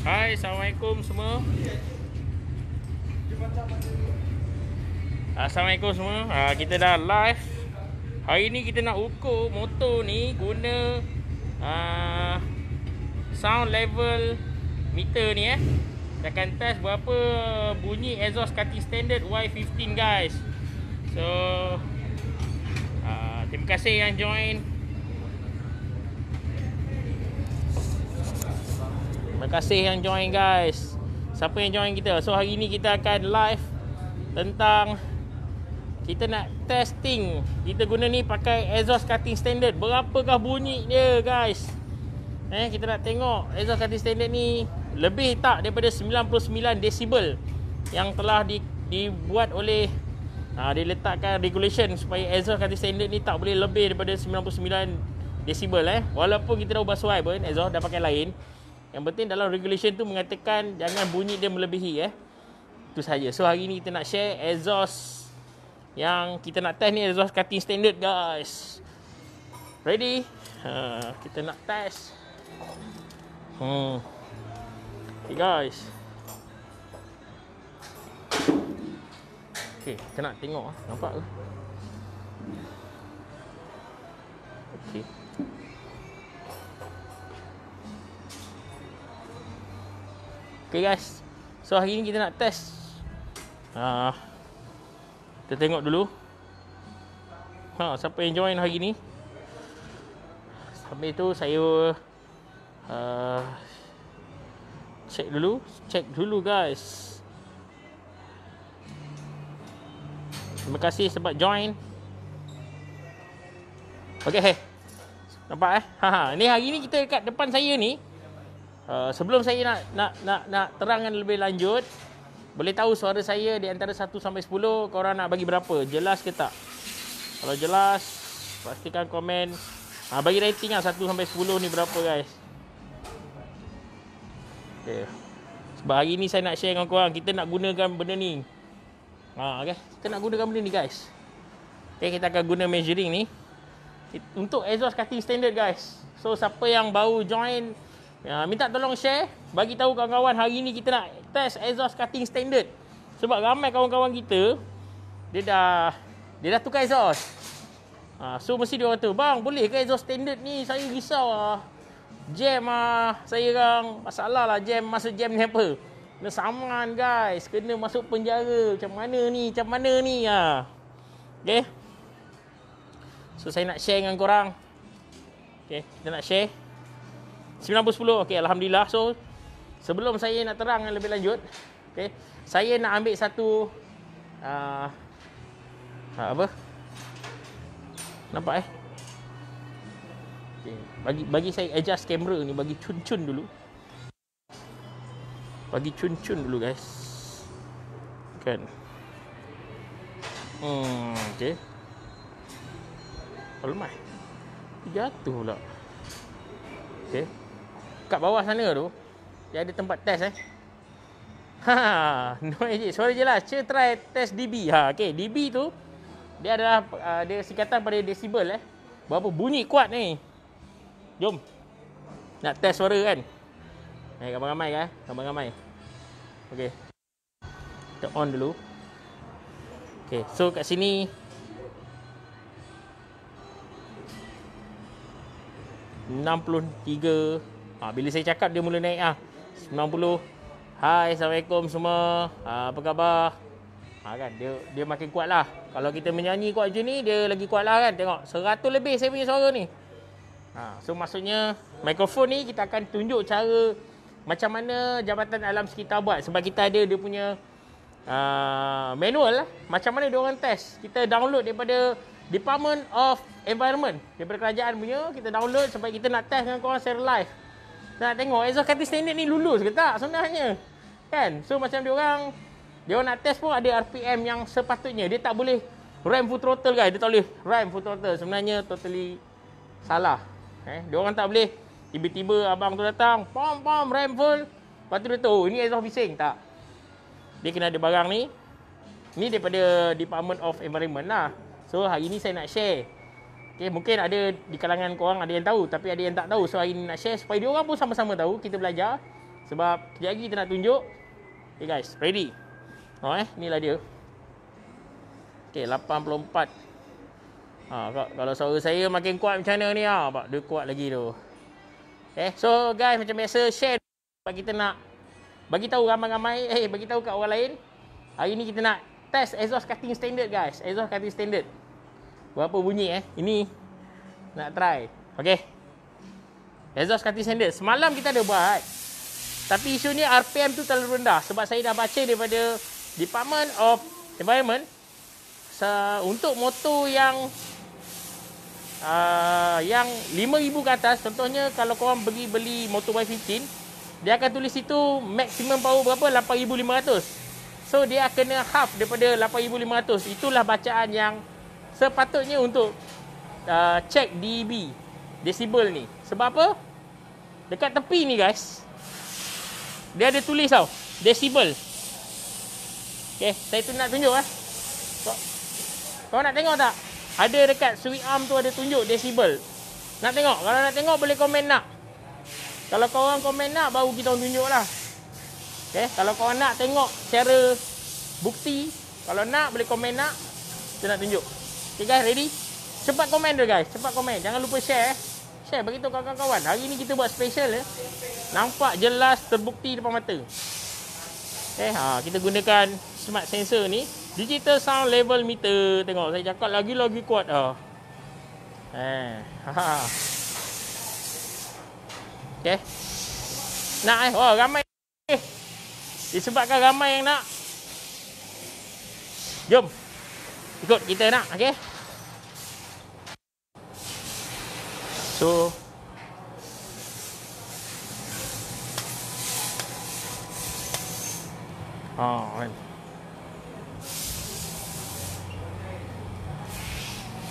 Hai, Assalamualaikum semua. Assalamualaikum semua. Kita dah live. Hari ni kita nak ukur motor ni guna sound level meter ni Kita akan test berapa bunyi exhaust cutting standard Y15 guys. So terima kasih yang join. Terima kasih yang join guys. Siapa yang join kita? So hari ni kita akan live tentang kita nak testing. Kita guna ni pakai exhaust cutting standard. Berapakah bunyi dia guys? Kita nak tengok exhaust cutting standard ni lebih tak daripada 99 desibel yang telah dibuat oleh dia letakkan regulation supaya exhaust cutting standard ni tak boleh lebih daripada 99 desibel Walaupun kita dah ubah suai pun, exhaust dah pakai lain. Yang penting dalam regulation tu mengatakan jangan bunyi dia melebihi Itu saja. So hari ni kita nak share exhaust yang kita nak test ni, exhaust cutting standard guys. Ready? Kita nak test. Okay guys. Okay, kita nak tengok nampak ke? Okay. Okay guys, so hari ni kita nak test. Kita tengok dulu siapa yang join hari ni. Sambil tu saya check dulu guys. Terima kasih sebab join. Okay, nampak ni hari ni kita dekat depan saya ni. Sebelum saya nak terangkan lebih lanjut, boleh tahu suara saya di antara 1 sampai 10, korang nak bagi berapa? Jelas ke tak? Kalau jelas, pastikan komen. Bagi rating 1 sampai 10 ni berapa guys? Okay. Sebab hari ni saya nak share dengan korang, kita nak gunakan benda ni. Okay. Kita nak gunakan benda ni guys. Okay, kita akan guna measuring ni untuk exhaust cutting standard guys. So siapa yang baru join, minta tolong share, bagi tahu kawan-kawan hari ni kita nak test exhaust cutting standard. Sebab ramai kawan-kawan kita dia dah tukar exhaust. So mesti dia kata, "Bang, boleh ke exhaust standard ni? Saya risau jam saya orang masalah lah jam, masa jam ni apa? Kena saman guys, kena masuk penjara. Macam mana ni? Okay. So saya nak share dengan korang. Okay, kita nak share 90-10. Okey, alhamdulillah. So sebelum saya nak terang lebih lanjut, okey, saya nak ambil satu apa? Nampak Okey, bagi saya adjust kamera ni, bagi cun-cun dulu. Bagi cun-cun dulu guys. Kan. Okey. Lemah. Jatuh pula. Okey. Kat bawah sana tu dia ada tempat test no edit. Suara jelas. Cuba try test dB. Okey, dB tu dia adalah dia singkatan pada desibel berapa bunyi kuat ni. Jom. Nak test suara kan? Ramai-ramai kan? Ramai-ramai. Okey. Kita on dulu. Okey, so kat sini 63. Bila saya cakap dia mula naik 90. Hai, Assalamualaikum semua. Apa khabar? Kan dia makin kuat lah. Kalau kita menyanyi kuat macam ni, dia lagi kuat lah kan. Tengok 100 lebih saya punya suara ni. So maksudnya mikrofon ni kita akan tunjuk cara macam mana Jabatan Alam Sekitar buat. Sebab kita ada dia punya manual macam mana dia orang test. Kita download daripada Department of Environment, daripada kerajaan punya. Kita download supaya kita nak test dengan korang secara live. Kita nak tengok exhaust cutting standard ni lulus ke tak sebenarnya, kan? So macam dia orang nak test pun ada RPM yang sepatutnya. Dia tak boleh ram full throttle guys. Dia tak boleh ram full throttle. Sebenarnya totally salah. Dia orang tak boleh tiba-tiba abang tu datang pom ram full, lepas tu dia tahu ini exhaust bising. Tak. Dia kena ada barang ni. Ni daripada Department of Environment lah. So hari ni saya nak share. Okay, mungkin ada di kalangan korang ada yang tahu, tapi ada yang tak tahu. So hari ni nak share supaya dia orang pun sama-sama tahu, kita belajar. Sebab kejap lagi kita nak tunjuk. Okay guys, ready? Inilah dia. Okay, 84. Kalau suara saya makin kuat macam mana ni dia kuat lagi tu. Okay, so guys, macam biasa share. Sebab kita nak bagi tahu ramai-ramai, bagi tahu kat orang lain. Hari ni kita nak test exhaust cutting standard guys. Exhaust cutting standard. Berapa bunyi Ini nak try. Okay. Exhaust cutting standard. Semalam kita ada buat. Tapi isunya RPM tu terlalu rendah. Sebab saya dah baca daripada Department of Environment. Untuk motor yang 5,000 ke atas. Contohnya kalau korang pergi beli motor Y15. Dia akan tulis itu maximum power berapa? 8,500. So dia kena half daripada 8,500. Itulah bacaan yang sepatutnya untuk check DB. Decibel ni. Sebab apa? Dekat tepi ni guys. Dia ada tulis tau. Decibel. Okay, saya tu nak tunjuk Kau nak tengok tak? Ada dekat switch arm tu ada tunjuk decibel. Nak tengok? Kalau nak tengok boleh komen nak. Kalau korang komen nak baru kita tunjuk lah. Okay, kalau korang nak tengok secara bukti. Kalau nak boleh komen nak. Kita nak tunjuk. Okay guys, ready? Cepat komen tu guys. Cepat komen. Jangan lupa share. Share bagi tahu kawan-kawan. Hari ni kita buat special Nampak jelas terbukti depan mata. Okay, kita gunakan smart sensor ni. Digital sound level meter. Tengok saya cakap lagi-lagi kuat Okay. Nak ramai disebabkan ramai yang nak. Jom. Ikut kita nak, okay? So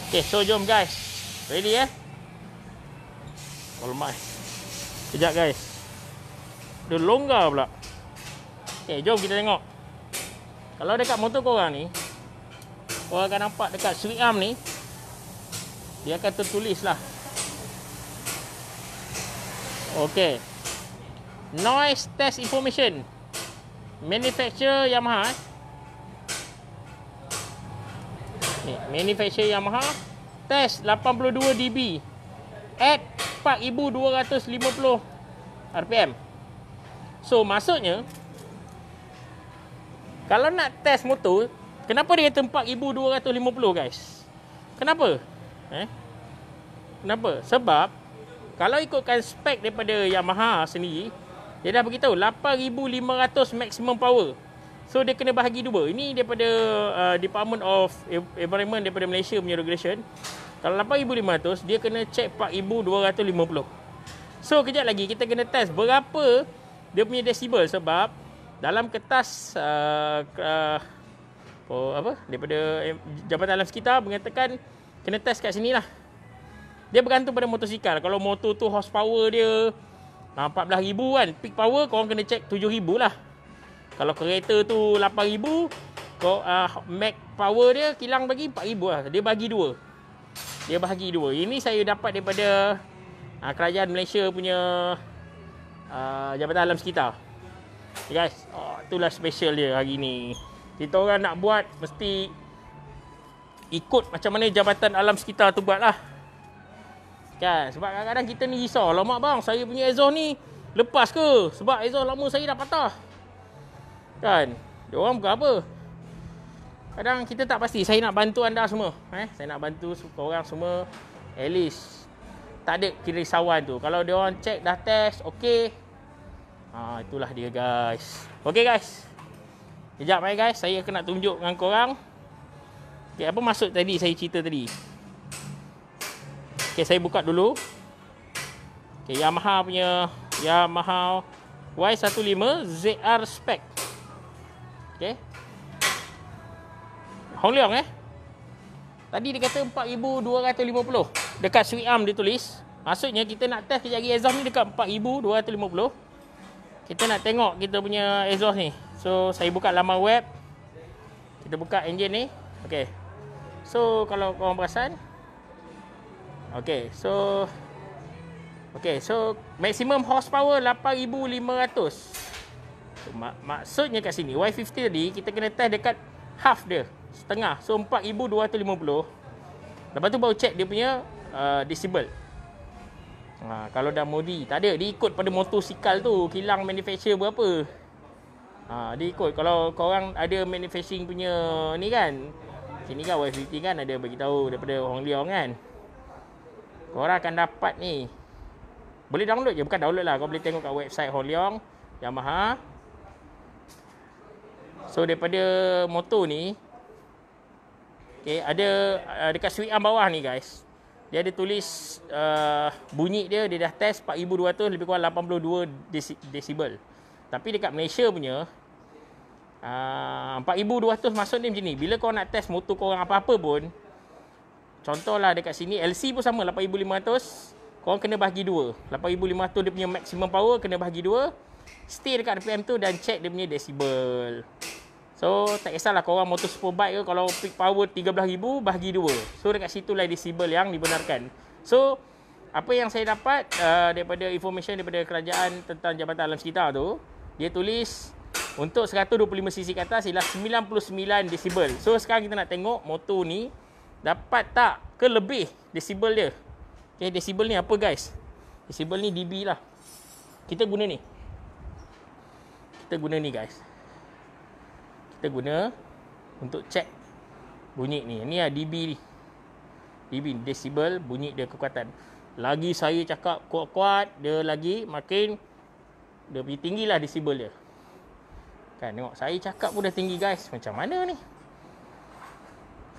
okay, so jom guys. Ready Alright. Sekejap guys. Dia longgar pula. Okay, jom kita tengok. Kalau dekat motor korang ni, korang akan nampak dekat switch arm ni, dia akan tertulis lah. Okay. Noise test information. Manufacturer Yamaha. Manufacturer Yamaha. Test 82 dB. At 4,250 RPM. So maksudnya, kalau nak test motor, kenapa dia kata 4,250 guys? Kenapa? Kenapa? Sebab kalau ikutkan spek daripada Yamaha sendiri, dia dah beritahu 8,500 maximum power. So dia kena bahagi dua. Ini daripada Department of Environment daripada Malaysia punya regulation. Kalau 8,500, dia kena check 4,250. So kejap lagi kita kena test berapa dia punya decibel. Sebab dalam kertas daripada Jabatan Alam Sekitar mengatakan kena test kat sini lah. Dia bergantung pada motosikal. Kalau motor tu horsepower dia 14,000 kan, peak power korang kena check 7,000 lah. Kalau kereta tu 8,000, max power dia kilang bagi 4,000 lah. Dia bagi dua. Ini saya dapat daripada Kerajaan Malaysia punya Jabatan Alam Sekitar. Okay guys, itulah special dia hari ni. Kita orang nak buat mesti ikut macam mana Jabatan Alam Sekitar tu buat lah. Kan? Sebab kadang-kadang kita ni risau. Lama bang, saya punya exhaust ni lepas ke? Sebab exhaust lama saya dah patah. Kan? Dia orang bukan apa. Kadang kita tak pasti. Saya nak bantu anda semua. Saya nak bantu korang semua. At least tak ada kerisauan tu. Kalau dia orang check dah test, okey. Itulah dia guys. Okey guys. Sekejap guys, saya akan nak tunjuk dengan korang. Okay, apa maksud tadi saya cerita tadi? Okay, saya buka dulu. Okay, Yamaha punya Yamaha Y15 ZR spec. Okay. Hong Leong Tadi dia kata 4,250. Dekat switch arm dia tulis. Maksudnya kita nak test kejap lagi exhaust ni dekat 4,250. Kita nak tengok kita punya exhaust ni. So saya buka laman web. Kita buka engine ni. Okay. So kalau korang perasan. Okay, so Okay, so maximum horsepower 8,500. So, maksudnya kat sini Y50 tadi kita kena test dekat half dia, setengah. So 4,250. Lepas tu baru check dia punya decibel. Kalau dah modi, tak ada, dia ikut pada motosikal tu kilang manufacturer berapa. Dia ikut. Kalau korang ada manufacturing punya ni kan, sini kan Y50 kan ada bagi tahu daripada Hong Leong kan. Korang akan dapat ni. Boleh download je, bukan download lah. Kau boleh tengok kat website Hong Leong, Yamaha. So daripada motor ni, okay, ada dekat switch arm bawah ni guys. Dia ada tulis bunyi dia dah test 4,200 lebih kurang 82 desibel. Tapi dekat Malaysia punya 4,200 maksud dia macam ni. Bila kau nak test motor korang apa-apa pun, contohlah dekat sini LC pun sama 8,500. Korang kena bahagi 2. 8,500 dia punya maximum power kena bahagi 2. Stay dekat RPM tu dan check dia punya decibel. So tak kisahlah korang motor superbike ke, kalau peak power 13,000 bahagi 2. So dekat situ lah decibel yang dibenarkan. So apa yang saya dapat daripada information daripada kerajaan tentang Jabatan Alam Sekitar tu, dia tulis untuk 125cc ke atas ialah 99 desibel. So sekarang kita nak tengok motor ni dapat tak ke lebih desibel dia. Okay, desibel ni apa guys? Desibel ni dB lah. Kita guna ni. Guys. Kita guna untuk check bunyi ni. Ni lah dB ni. dB, desibel, bunyi dia kekuatan. Lagi saya cakap kuat-kuat, dia lagi makin dia lebih tinggi lah desibel dia. Kan tengok, saya cakap pun dah tinggi guys. Macam mana ni?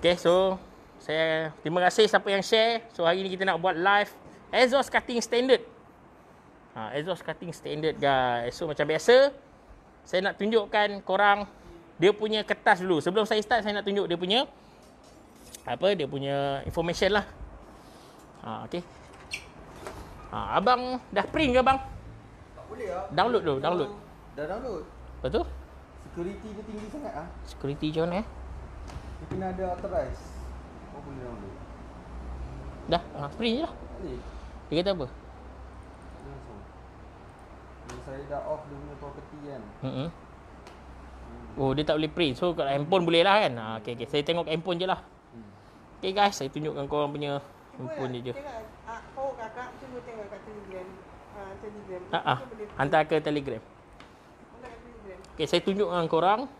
Okay, so saya terima kasih siapa yang share. So hari ni kita nak buat live exhaust cutting standard. Exhaust cutting standard guys. So macam biasa, saya nak tunjukkan korang dia punya kertas dulu. Sebelum saya start, saya nak tunjuk dia punya dia punya information lah. Okay. Abang dah print ke bang? Tak boleh lah. Download dulu, download. Dah download. Betul? Security dia tinggi sangat ah. Security macam mana Dia kena ada authorize. Kau boleh download. Dah, print je lah. Ni. Dia kata apa? Langsung. Ni saya dah off dia punya property kan. Oh, dia tak boleh print. So kat handphone boleh lah kan. Okay. Saya tengok handphone je lah. Okay guys, saya tunjukkan korang punya handphone je. Kau kakak cuba tengok kat Telegram. Telegram. Hantar ke Telegram. Okay, saya tunjukkan korang.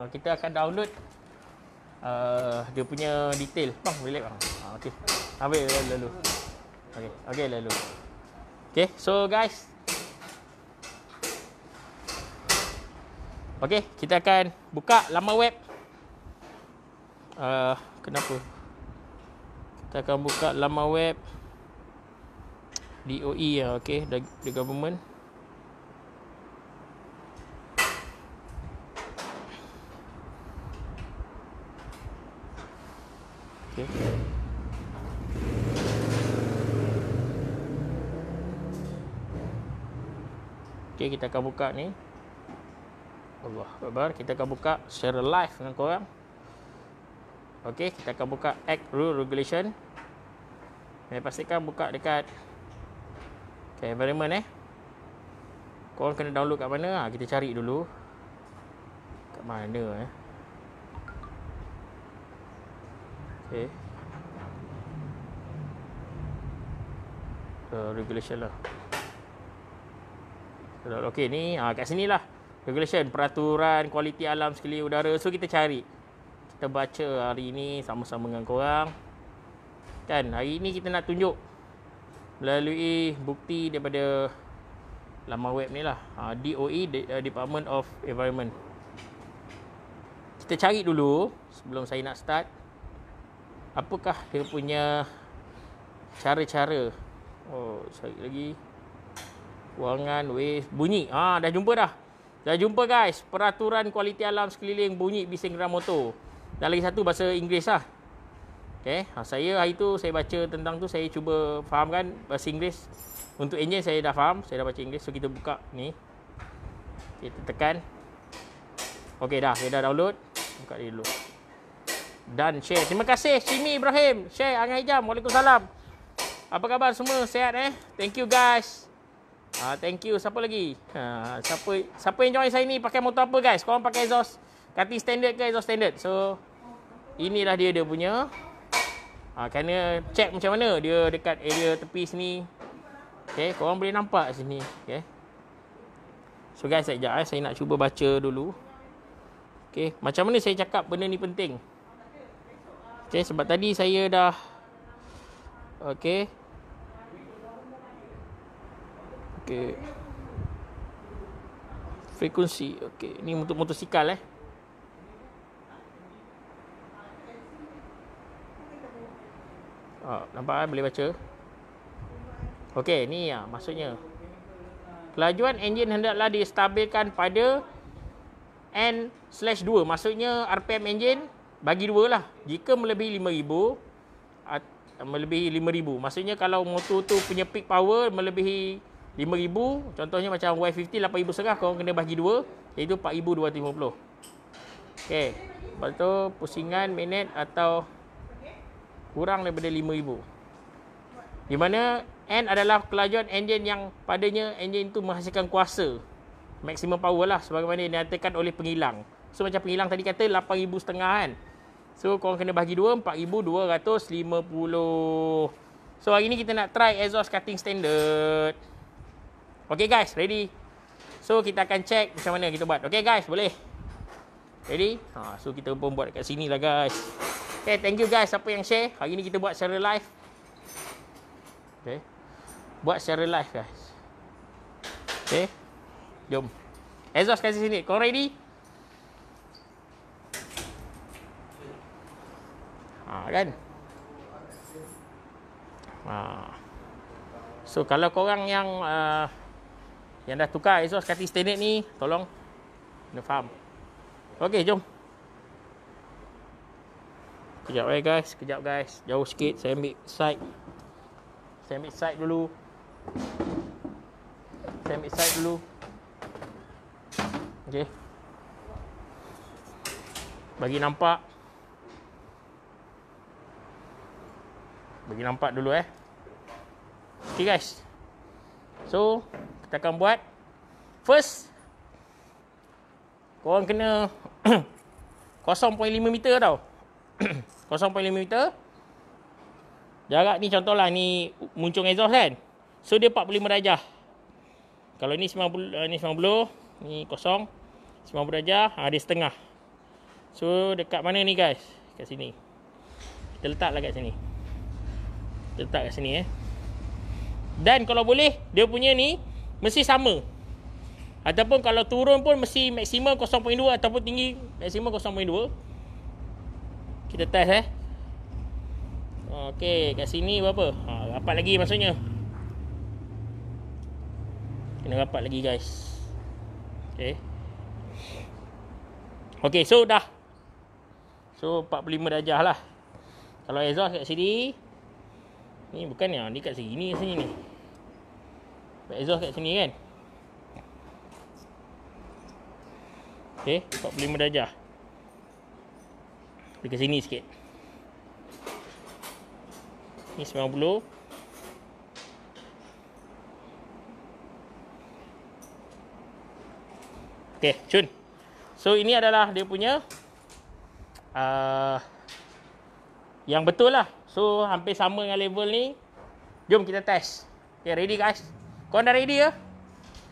Kita akan download dia punya detail. Bang, boleh bang. Okay. Habis lalu. Okay, lalu. Okay, so guys. Okay, kita akan buka laman web. Kenapa? Kita akan buka laman web DOE lah, okay, the government. Okay. Okay, kita akan buka ni. Allah Akbar, kita akan buka secara live dengan korang. Okey, kita akan buka Act Rule Regulation. Pastikan buka dekat environment Korang kena download kat mana? Kita cari dulu. Kat mana Okey. Regulation lah. Okey, ni kat sini lah. Regulation, peraturan kualiti alam sekeliling udara. So kita cari. Kita baca hari ni sama-sama dengan korang. Kan, hari ni kita nak tunjuk melalui bukti daripada laman web ni lah. DOE, Department of Environment. Kita cari dulu sebelum saya nak start. Apakah dia punya cara-cara. Oh, cari lagi. Ruangan, wave, bunyi. Dah jumpa dah. Dah jumpa guys. Peraturan kualiti alam sekeliling bunyi bising geram motor. Dan lagi satu bahasa Inggeris lah. Okay. Saya hari tu saya baca tentang tu. Saya cuba fahamkan bahasa Inggeris. Untuk enjin saya dah faham. Saya dah baca Inggeris. So kita buka ni. Kita tekan. Okay dah. Saya dah download. Buka dia dulu. Dan share. Terima kasih Simi Ibrahim. Share Angai Jam. Waalaikumsalam. Apa khabar semua? Sihat Thank you guys. Thank you. Siapa lagi? Siapa yang join saya ni pakai motor apa guys? Korang pakai exhaust cutting standard ke exhaust standard? So inilah dia punya. Kena check macam mana dia dekat area tepi sini. Okay, korang boleh nampak sini. Okay. So guys, sekejap saya nak cuba baca dulu. Okay, macam mana saya cakap benda ni penting? Okay, sebab tadi saya dah Okay. Okay. Frekuensi. Okay, ni untuk motosikal nampak boleh baca. Okey, ni maksudnya. Kelajuan enjin hendaklah distabilkan pada N/2. Maksudnya RPM enjin bagi 2 lah. Jika melebihi 5,000, maksudnya kalau motor tu punya peak power melebihi 5,000, contohnya macam Y50 8,100, korang kena bagi 2, iaitu 4,250. Okey. Lepas tu pusingan minit atau kurang daripada 5,000. Di mana N adalah kelajuan enjin yang padanya enjin itu menghasilkan kuasa maksimum power lah, sebagaimana yang dinyatakan oleh pengilang. So macam pengilang tadi kata 8,500 kan. So korang kena bagi 2, 4,250. So hari ni kita nak try exhaust cutting standard. Okay guys, ready? So kita akan check macam mana kita buat. Okay guys, boleh? Ready? So kita pun buat dekat sini lah guys. Okay, thank you guys siapa yang share. Hari ni kita buat secara live. Okay. Buat secara live guys. Okay. Jom. Exhaust kat sini. Korang ready? Kan? So kalau korang yang dah tukar exhaust cutting standard ni, tolong kena faham. Okay, jom. Kejap guys, kejap guys. Jauh sikit, saya ambil side. Dulu. Okay. Bagi nampak dulu Okay guys. So, kita akan buat. First, korang kena 0.5 meter tau. 0.5 meter. Jarak ni contohlah ni muncung exhaust kan. So dia 45 darjah. Kalau ni 90, ni kosong. 90 darjah, dia setengah. So dekat mana ni guys? Kat sini. Kita letaklah kat sini. Dan kalau boleh dia punya ni mesti sama. Ataupun kalau turun pun mesti maksimum 0.2 ataupun tinggi maksimum 0.2. Kita test Okey, kat sini berapa? Rapat lagi maksudnya. Kena rapat lagi guys. Okey, so dah. So 45 darjah lah. Kalau exhaust kat sini, ni bukan ni kat sini ni. Exhaust kat sini kan. Okey, 45 darjah. Dekat sini sikit. Ni 90. Okey, cun. So ini adalah dia punya yang betul lah. So hampir sama dengan level ni. Jom kita test. Okay, ready guys? Korang dah ready ya?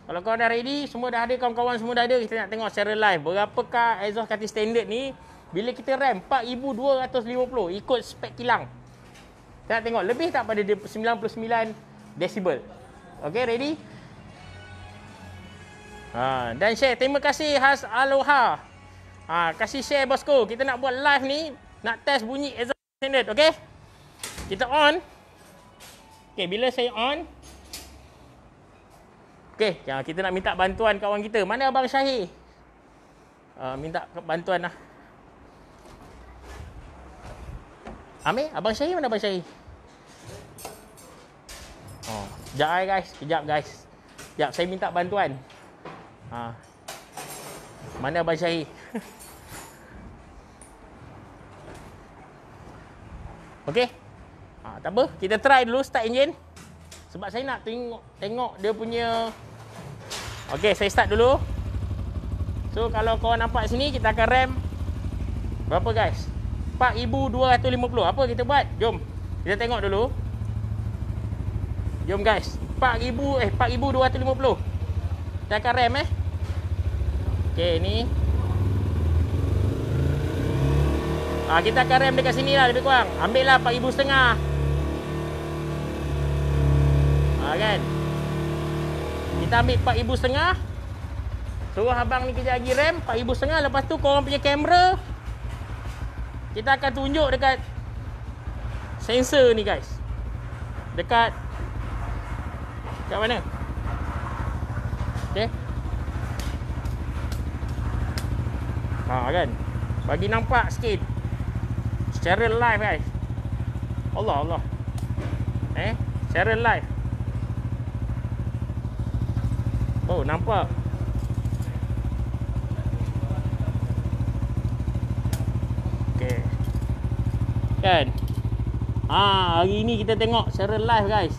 Kalau korang dah ready, semua dah ada, kawan-kawan semua dah ada, kita nak tengok secara live berapakah exhaust cutting standard ni bila kita RAM 4,250 ikut spek kilang. Kita nak tengok lebih tak pada 99 decibel. Okay, ready? Dan share. Terima kasih Has Aloha. Kasih share bosku. Kita nak buat live ni, nak test bunyi exhaust standard. Okay? Kita on. Okay, bila saya on. Okay, kita nak minta bantuan kawan kita. Mana Abang Syahir? Minta bantuan lah. Amir, Abang Syahir mana Abang Syahir? Sekejap guys. Sekejap guys. Sekejap, saya minta bantuan. Mana Abang Syahir? Okay. Tak apa, kita try dulu start enjin. Sebab saya nak tengok dia punya. Okey, saya start dulu. So kalau korang nampak sini, kita akan rem berapa guys? 4250. Apa kita buat? Jom kita tengok dulu. Jom guys, 4250. Kita akan rem Okey, ni kita akan rem dekat sini lah lebih kurang. Ambil lah 4500. Kan, kita ambil 4500. Suruh abang ni kejap lagi rem 4500. Lepas tu korang punya kamera kita akan tunjuk dekat sensor ni guys. Dekat mana? Okey. Kan, bagi nampak sikit secara live guys. Allah secara live. Oh, nampak. Okey. Kan? Hari ni kita tengok secara live guys.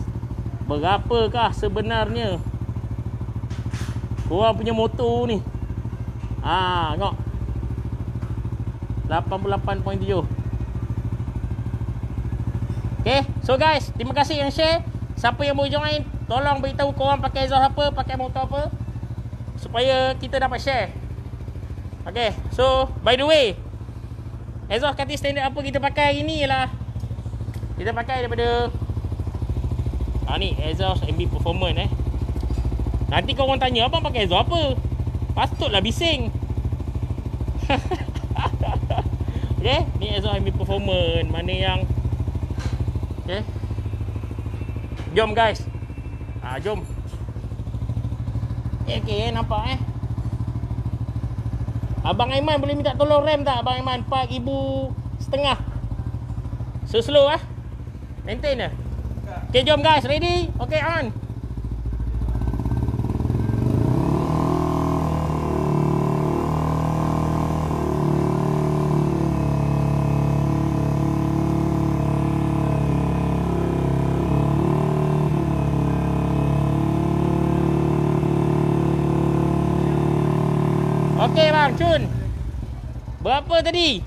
Berapakah sebenarnya korang punya motor ni? Tengok. 88.7. Okay, so guys, terima kasih yang share. Siapa yang mau join, tolong beritahu korang pakai exhaust apa, pakai motor apa, supaya kita dapat share. Okay, so by the way, exhaust cutting standard apa kita pakai hari ni ialah kita pakai daripada ni exhaust MB Performance Nanti korang tanya, abang pakai exhaust apa? Patutlah bising. Okay, ni exhaust MB Performance. Mana yang okay. Jom guys. Jom. Okay, nampak Abang Aiman boleh minta tolong rem tak? Abang Aiman 4,500. So slow maintain Okay, jom guys. Ready? Okay, on. Okey bang, cun. Berapa tadi?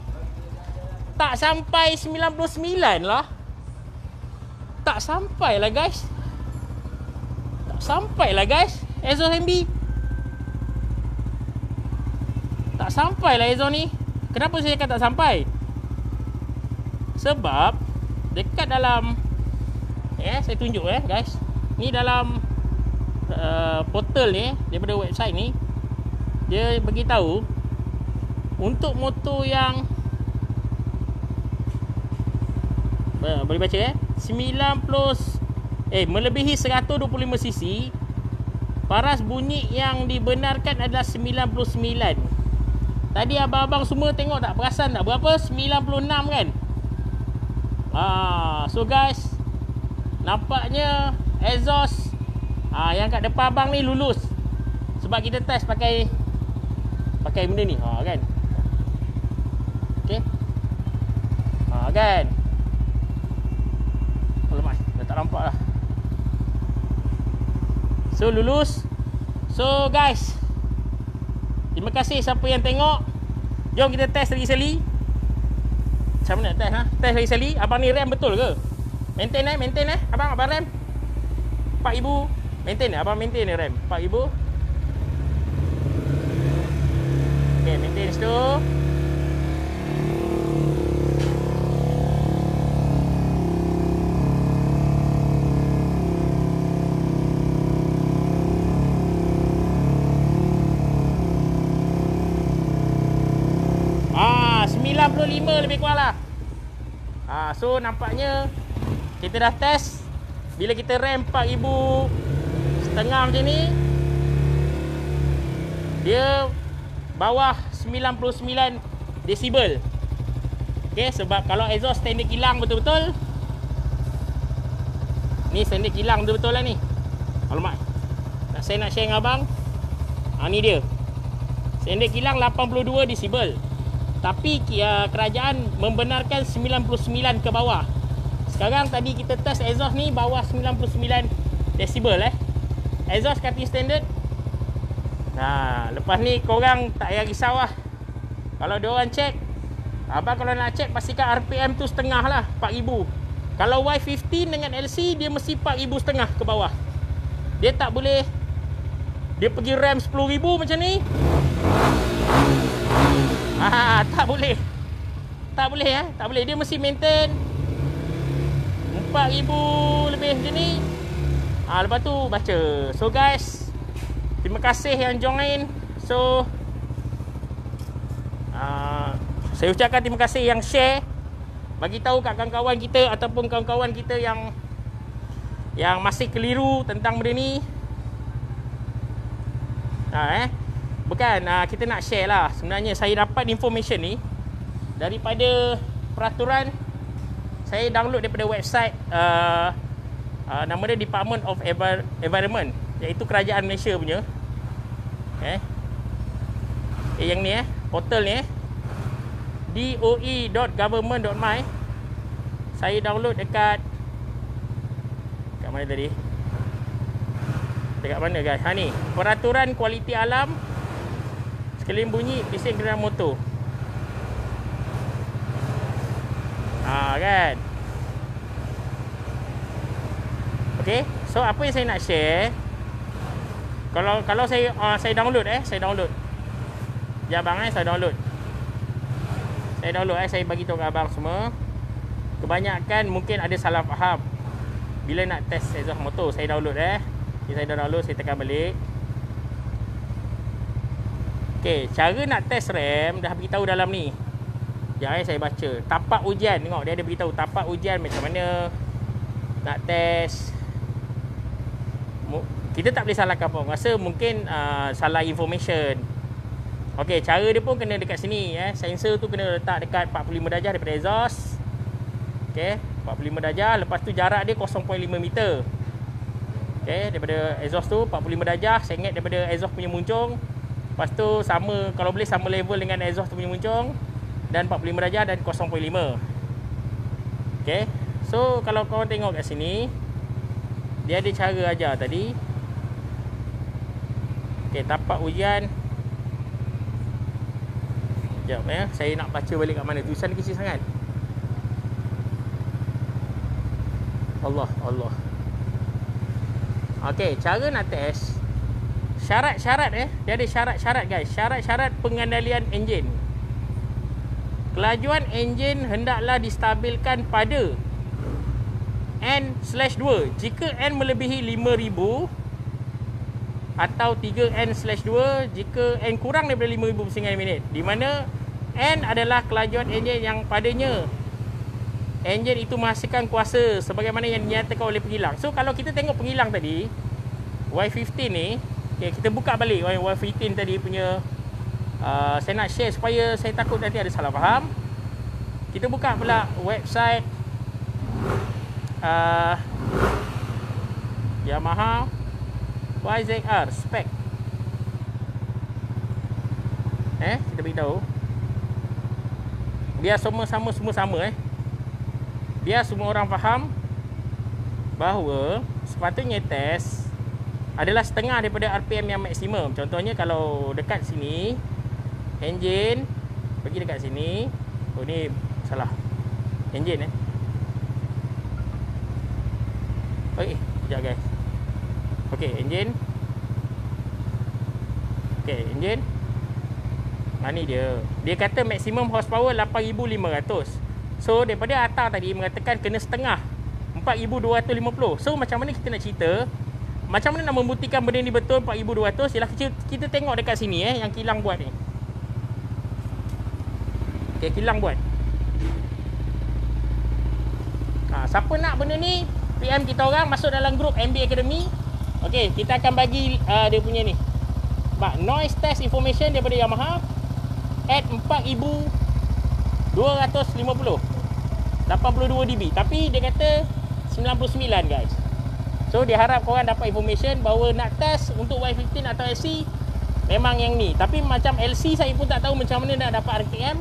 Tak sampai 99 lah. Tak sampai lah guys. Tak sampai lah guys. Exhaust MB tak sampai lah exhaust ni. Kenapa saya kata tak sampai? Sebab dekat dalam saya tunjuk guys. Ni dalam portal ni daripada website ni, dia beritahu untuk motor yang boleh baca 90 melebihi 125cc, paras bunyi yang dibenarkan adalah 99. Tadi abang-abang semua tengok tak, perasan tak berapa? 96 kan? So guys, nampaknya exhaust yang kat depan abang ni lulus. Sebab kita test pakai benda ni kan. Okey. Kan. Alamak, dah tak nampak lah. So lulus. So guys, terima kasih siapa yang tengok. Jom kita test lagi sekali. Macam mana test Test lagi sekali. Abang ni rem betul ke? Maintain Abang rem 4,000. Maintain abang maintain rem 4,000. Okay, maintain situ. Ah, 95 lebih kurang lah. So nampaknya kita dah test. Bila kita rem 4,500 macam ni, dia bawah 99 desibel. Okay, sebab kalau exhaust standard kilang betul-betul, ni standard kilang betul-betul lah ni. Alamak, saya nak share dengan abang. Ni dia standard kilang 82 desibel. Tapi kerajaan membenarkan 99 ke bawah. Sekarang tadi kita test exhaust ni bawah 99 decibel exhaust cutting standard. Nah, lepas ni korang tak payah risau lah. Kalau diorang check, abang kalau nak check pastikan RPM tu setengah lah, 4000. Kalau Y15 dengan LC dia mesti 4500 ke bawah. Dia tak boleh dia pergi RAM 10,000 macam ni. Tak boleh. Tak boleh. Dia mesti maintain 4,000 lebih macam ni. Lepas tu baca. So guys, terima kasih yang join. So saya ucapkan terima kasih yang share, bagi tahu kat kawan-kawan kita ataupun kawan-kawan kita yang masih keliru tentang benda ni. Bukan kita nak share lah. Sebenarnya saya dapat information ni daripada peraturan. Saya download daripada website nama dia Department of Environment, iaitu Kerajaan Malaysia punya. Yang ni portal ni doe.government.my. Saya download dekat mana tadi? Dekat mana guys? Ni, peraturan kualiti alam sekeliling bunyi bising kenderaan motor. Kan. Okey, so apa yang saya nak share? Kalau saya download saya download. Ya abang saya download. Saya bagi tahu kat abang semua. Kebanyakan mungkin ada salah faham bila nak test exhaust motor. Saya download Okay, saya dah download, saya tekan balik. Okey, cara nak test RAM dah beritahu dalam ni. Jangan saya baca. Tapak ujian, tengok dia ada beritahu tapak ujian macam mana nak test. Kita tak boleh salahkan apa. Rasa mungkin salah information. Okey, cara dia pun kena dekat sini Sensor tu kena letak dekat 45 darjah daripada exhaust. Okey, 45 darjah. Lepas tu jarak dia 0.5 meter. Okey, daripada exhaust tu 45 darjah, sengit daripada exhaust punya muncung. Lepas tu sama, kalau boleh sama level dengan exhaust tu punya muncung, dan 45 darjah dan 0.5. Okey. So kalau korang tengok kat sini, dia ada cara ajar tadi. Okey, tapak ujian. Sekejap saya nak baca balik kat mana. Tulisan kecil sangat. Allah. Okey, cara nak test. Syarat-syarat dia ada syarat-syarat guys. Syarat-syarat pengandalian enjin. Kelajuan enjin hendaklah distabilkan pada N/2. Jika N melebihi 5,000 atau 3N/2 jika N kurang daripada 5,000 pusingan minit, di mana N adalah kelajuan enjin yang padanya enjin itu menghasilkan kuasa sebagaimana yang dinyatakan oleh penghilang. So kalau kita tengok penghilang tadi Y15 ni, kita buka balik Y15 tadi punya. Saya nak share supaya saya takut nanti ada salah faham. Kita buka pula website Yamaha YZR spec. Kita beritahu biar semua sama. Biar semua orang faham bahawa sepatutnya test adalah setengah daripada RPM yang maksimum. Contohnya kalau dekat sini enjin, pergi dekat sini. Oh ni salah. Enjin Okey, sekejap guys. Okey, enjin. Ni dia. Dia kata maksimum horsepower 8,500. So daripada atas tadi mengatakan kena setengah 4,250. So macam mana kita nak cerita? Macam mana nak membuktikan benda ni betul 4,200? Ialah kita tengok dekat sini yang kilang buat ni. Okey, kilang buat. Siapa nak benda ni, PM kita orang, masuk dalam grup MB Academy. Okey, kita akan bagi dia punya ni. Noise test information daripada Yamaha at 4,250 82 dB. Tapi dia kata 99 guys. So dia harap korang dapat information bahawa nak test untuk Y15 atau LC memang yang ni. Tapi macam LC saya pun tak tahu macam mana nak dapat RPM,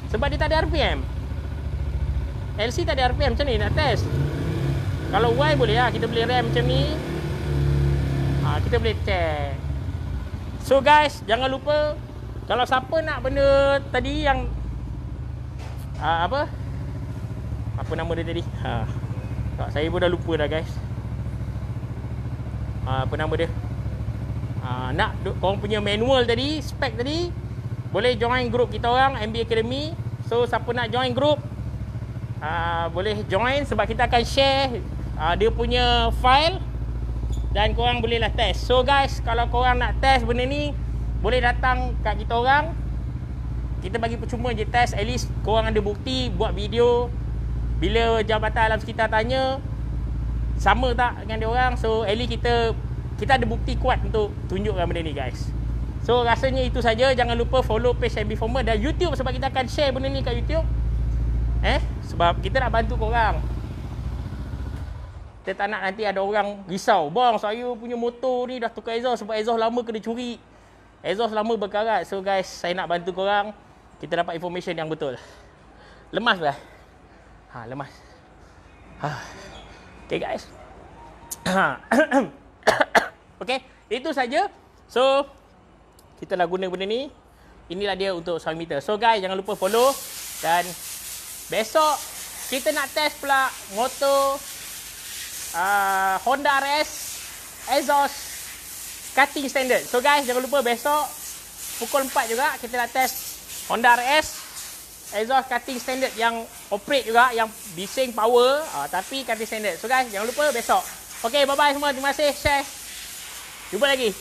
sebab dia tak ada RPM. LC tak ada RPM macam ni nak test. Kalau Y boleh lah, kita boleh RAM macam ni. Kita boleh check. So guys, jangan lupa kalau siapa nak benda tadi yang apa nama dia tadi? Tak, saya pun dah lupa dah guys. Apa nama dia? Nak korang punya manual tadi, spec tadi, boleh join group kita orang MB Academy. So siapa nak join group boleh join sebab kita akan share dia punya file dan korang bolehlah test. So guys, kalau korang nak test benda ni, boleh datang kat kita orang. Kita bagi percuma je test, at least korang ada bukti buat video. Bila jabatan alam sekitar tanya sama tak dengan dia orang, so at least kita ada bukti kuat untuk tunjukkan benda ni guys. So rasanya itu saja. Jangan lupa follow page MB Former dan YouTube sebab kita akan share benda ni kat YouTube. Sebab kita nak bantu korang. Kita tak nak nanti ada orang risau, bang saya punya motor ni dah tukar exhaust sebab exhaust lama kena curi, exhaust lama berkarat. So guys, saya nak bantu korang, kita dapat information yang betul. Lemas lah. Lemas. Okay guys. Okay, itu saja. So kita dah guna benda ni. Inilah dia untuk sound meter. So guys, jangan lupa follow. Dan besok kita nak test pula motor Honda RS exhaust cutting standard. So guys, jangan lupa besok pukul 4 juga kita nak test Honda RS exhaust cutting standard yang operate juga, yang bising power tapi cutting standard. So guys, jangan lupa besok. Okay, bye bye semua. Terima kasih, share. Jumpa lagi.